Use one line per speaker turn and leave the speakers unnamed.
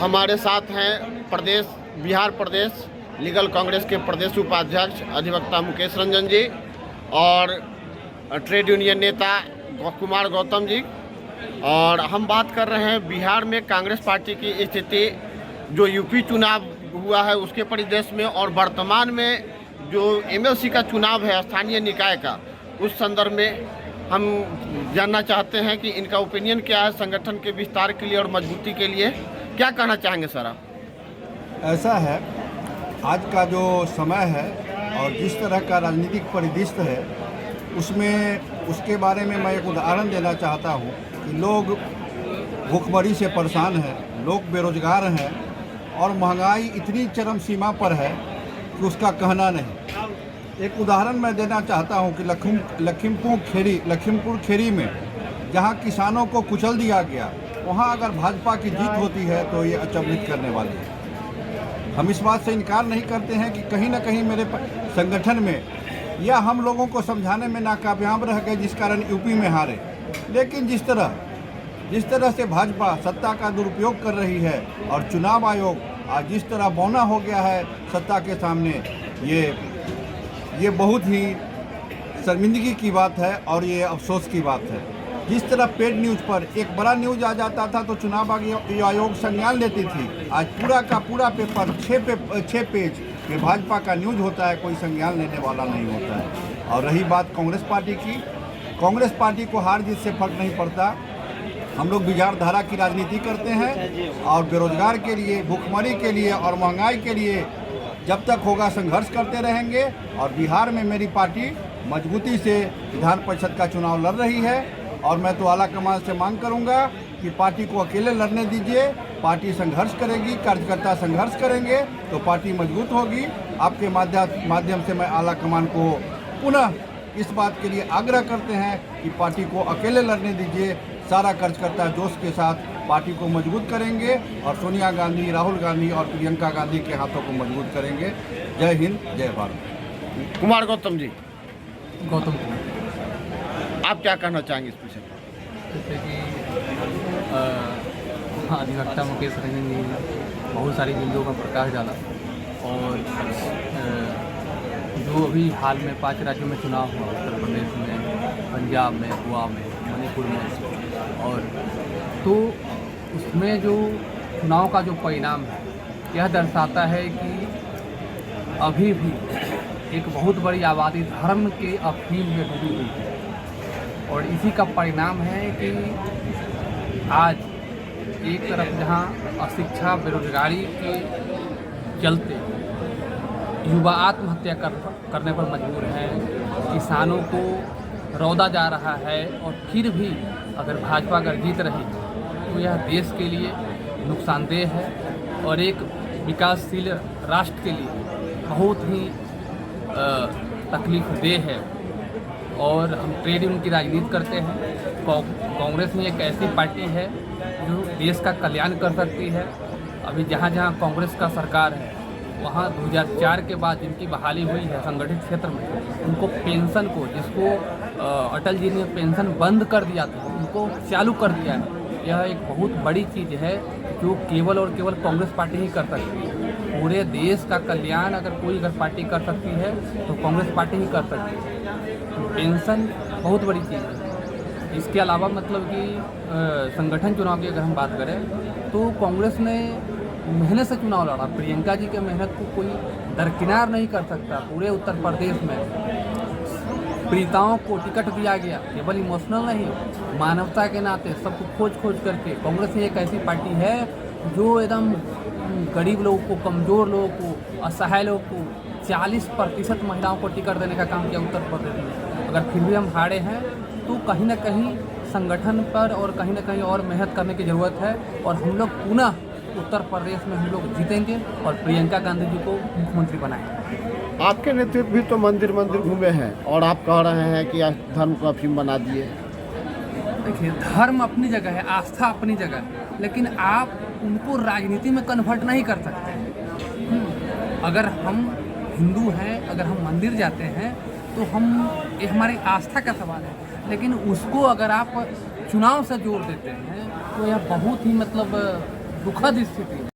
हमारे साथ हैं बिहार प्रदेश लीगल कांग्रेस के प्रदेश उपाध्यक्ष अधिवक्ता मुकेश रंजन जी और ट्रेड यूनियन नेता कुमार गौतम जी। और हम बात कर रहे हैं बिहार में कांग्रेस पार्टी की स्थिति, जो यूपी चुनाव हुआ है उसके परिदृश्य में, और वर्तमान में जो एमएलसी का चुनाव है स्थानीय निकाय का, उस संदर्भ में हम जानना चाहते हैं कि इनका ओपिनियन क्या है संगठन के विस्तार के लिए और मजबूती के लिए। क्या कहना चाहेंगे सर आप?
ऐसा है, आज का जो समय है और जिस तरह का राजनीतिक परिदृश्य है उसमें उसके बारे में मैं एक उदाहरण देना चाहता हूँ कि लोग भूखमरी से परेशान हैं, लोग बेरोजगार हैं और महंगाई इतनी चरम सीमा पर है कि उसका कहना नहीं। एक उदाहरण मैं देना चाहता हूँ कि लखीमपुर खेरी में जहाँ किसानों को कुचल दिया गया, वहाँ अगर भाजपा की जीत होती है तो ये अचंभित करने वाली है। हम इस बात से इनकार नहीं करते हैं कि कहीं ना कहीं मेरे संगठन में या हम लोगों को समझाने में नाकामयाब रह गए, जिस कारण यूपी में हारे। लेकिन जिस तरह से भाजपा सत्ता का दुरुपयोग कर रही है और चुनाव आयोग आज जिस तरह बौना हो गया है सत्ता के सामने, ये बहुत ही शर्मिंदगी की बात है और ये अफसोस की बात है। जिस तरह पेड न्यूज़ पर एक बड़ा न्यूज़ आ जाता था तो चुनाव आयोग संज्ञान लेती थी, आज पूरा का पूरा पेपर 6 पेज में भाजपा का न्यूज़ होता है, कोई संज्ञान लेने वाला नहीं होता है। और रही बात कांग्रेस पार्टी की, कांग्रेस पार्टी को हार जीत से फर्क नहीं पड़ता। हम लोग विचारधारा की राजनीति करते हैं और बेरोजगार के लिए, भूखमरी के लिए और महंगाई के लिए जब तक होगा संघर्ष करते रहेंगे। और बिहार में मेरी पार्टी मजबूती से विधान परिषद का चुनाव लड़ रही है और मैं तो आला कमान से मांग करूंगा कि पार्टी को अकेले लड़ने दीजिए। पार्टी संघर्ष करेगी, कार्यकर्ता संघर्ष करेंगे तो पार्टी मजबूत होगी। आपके माध्यम से मैं आला कमान को पुनः इस बात के लिए आग्रह करते हैं कि पार्टी को अकेले लड़ने दीजिए। सारा कार्यकर्ता जोश के साथ पार्टी को मजबूत करेंगे और सोनिया गांधी, राहुल गांधी और प्रियंका गांधी के हाथों को मजबूत करेंगे। जय हिंद, जय भारत।
कुमार गौतम जी,
गौतम
आप क्या कहना चाहेंगे इस विषय पर?
जैसे कि अधिवक्ता मुकेश रंजन जी ने बहुत सारी बिंदुओं का प्रकाश डाला और जो अभी हाल में 5 राज्यों में चुनाव हुआ, उत्तर प्रदेश में, पंजाब में, गोवा में, मणिपुर में, और तो उसमें जो चुनाव का जो परिणाम है यह दर्शाता है कि अभी भी एक बहुत बड़ी आबादी धर्म के अफीम में डूबी हुई है। और इसी का परिणाम है कि आज एक तरफ जहां अशिक्षा, बेरोजगारी के चलते युवा आत्महत्या करने पर मजबूर हैं, किसानों को रौदा जा रहा है, और फिर भी अगर भाजपा अगर जीत रही तो यह देश के लिए नुकसानदेह है और एक विकासशील राष्ट्र के लिए बहुत ही तकलीफदेह है। और हम ट्रेड यूनियन की राजनीति करते हैं। कांग्रेस में एक ऐसी पार्टी है जो देश का कल्याण कर सकती है। अभी जहाँ जहाँ कांग्रेस का सरकार है वहाँ 2004 के बाद जिनकी बहाली हुई है संगठित क्षेत्र में, उनको पेंशन को, जिसको अटल जी ने पेंशन बंद कर दिया था, उनको चालू कर दिया है। यह एक बहुत बड़ी चीज़ है जो केवल और केवल कांग्रेस पार्टी ही कर सकती है। पूरे देश का कल्याण अगर कोई अगर पार्टी कर सकती है तो कांग्रेस पार्टी ही कर सकती है। तो पेंशन बहुत बड़ी चीज़ है। इसके अलावा मतलब कि संगठन चुनाव की अगर हम बात करें तो कांग्रेस ने मेहनत से चुनाव लड़ा। प्रियंका जी के मेहनत को कोई दरकिनार नहीं कर सकता। पूरे उत्तर प्रदेश में पीड़िताओं को टिकट दिया गया, केवल इमोशनल नहीं, मानवता के नाते सबको खोज करके। कांग्रेस एक ऐसी पार्टी है जो एकदम गरीब लोगों को, कमज़ोर लोगों को, असहाय लोगों को 40% महिलाओं को टिकट देने का काम किया उत्तर प्रदेश में। अगर फिर भी हम हारे हैं तो कहीं ना कहीं संगठन पर और कहीं ना कहीं और मेहनत करने की ज़रूरत है। और हम लोग पुनः उत्तर प्रदेश में हम लोग जीतेंगे और प्रियंका गांधी जी को मुख्यमंत्री बनाएंगे।
आपके नेतृत्व भी तो मंदिर घूमे हैं और आप कह रहे हैं कि धर्म को अफीम बना दिए।
देखिए, धर्म अपनी जगह है, आस्था अपनी जगह है, लेकिन आप उनको राजनीति में कन्वर्ट नहीं कर सकते। अगर हम हिंदू हैं, अगर हम मंदिर जाते हैं तो ये हमारी आस्था का सवाल है, लेकिन उसको अगर आप चुनाव से जोड़ देते हैं तो यह बहुत ही मतलब दुखद स्थिति है।